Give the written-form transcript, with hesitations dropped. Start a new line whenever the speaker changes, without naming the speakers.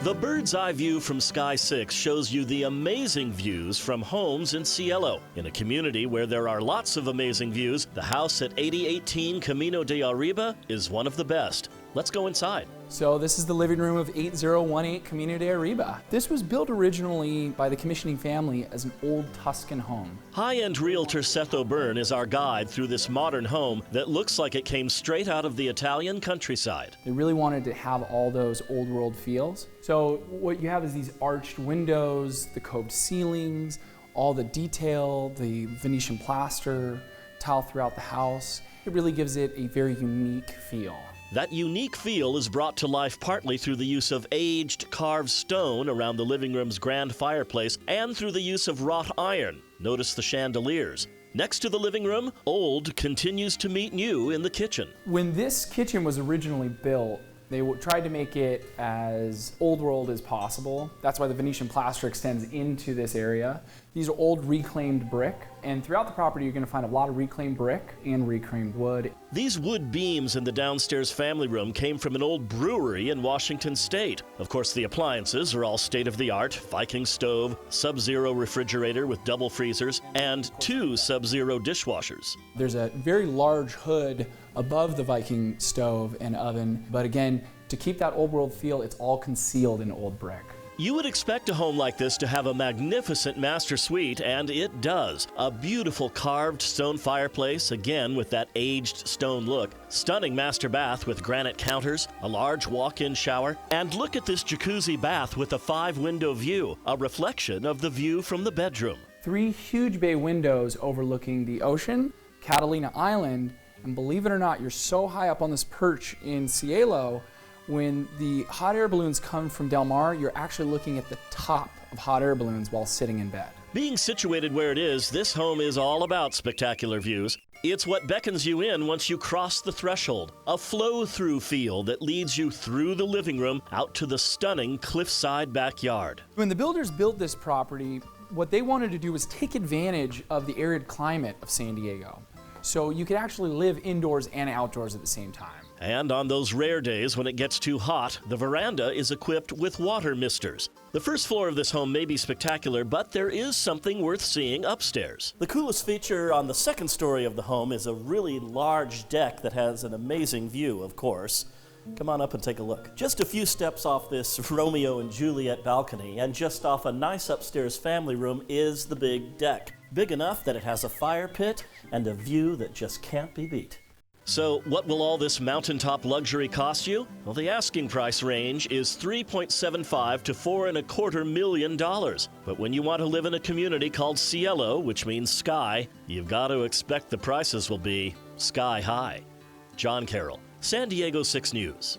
The bird's eye view from Sky 6 shows you the amazing views from homes in Cielo. In a community where there are lots of amazing views, the house at 8018 Camino de Arriba is one of the best. Let's go inside.
So this is the living room of 8018 Camino de Arriba. This was built originally by the commissioning family as an old Tuscan home.
High-end realtor Seth O'Byrne is our guide through this modern home that looks like it came straight out of the Italian countryside.
They really wanted to have all those old world feels. So what you have is these arched windows, the coved ceilings, all the detail, the Venetian plaster, tile throughout the house. It really gives it a very unique feel.
That unique feel is brought to life partly through the use of aged carved stone around the living room's grand fireplace and through the use of wrought iron. Notice the chandeliers. Next to the living room, old continues to meet new in the kitchen.
When this kitchen was originally built, they tried to make it as old world as possible. That's why the Venetian plaster extends into this area. These are old reclaimed brick, and throughout the property you're going to find a lot of reclaimed brick and reclaimed wood.
These wood beams in the downstairs family room came from an old brewery in Washington State. Of course, the appliances are all state-of-the-art: Viking stove, Sub-Zero refrigerator with double freezers, and 2 Sub-Zero dishwashers.
There's a very large hood above the Viking stove and oven, but again, to keep that old world feel, it's all concealed in old brick.
You would expect a home like this to have a magnificent master suite, and it does. A beautiful carved stone fireplace, again with that aged stone look. Stunning master bath with granite counters, a large walk-in shower, and look at this jacuzzi bath with a 5-window view, a reflection of the view from the bedroom.
3 huge bay windows overlooking the ocean, Catalina Island, and believe it or not, you're so high up on this perch in Cielo, when the hot air balloons come from Del Mar, you're actually looking at the top of hot air balloons while sitting in bed.
Being situated where it is, this home is all about spectacular views. It's what beckons you in once you cross the threshold. A flow-through feel that leads you through the living room out to the stunning cliffside backyard.
When the builders built this property, what they wanted to do was take advantage of the arid climate of San Diego. So you could actually live indoors and outdoors at the same time.
And on those rare days when it gets too hot, the veranda is equipped with water misters. The first floor of this home may be spectacular, but there is something worth seeing upstairs.
The coolest feature on the second story of the home is a really large deck that has an amazing view, of course. Come on up and take a look. Just a few steps off this Romeo and Juliet balcony, and just off a nice upstairs family room is the big deck. Big enough that it has a fire pit and a view that just can't be beat.
So what will all this mountaintop luxury cost you? Well, the asking price range is $3.75 to $4.25 million. But when you want to live in a community called Cielo, which means sky, you've got to expect the prices will be sky high. John Carroll, San Diego 6 News.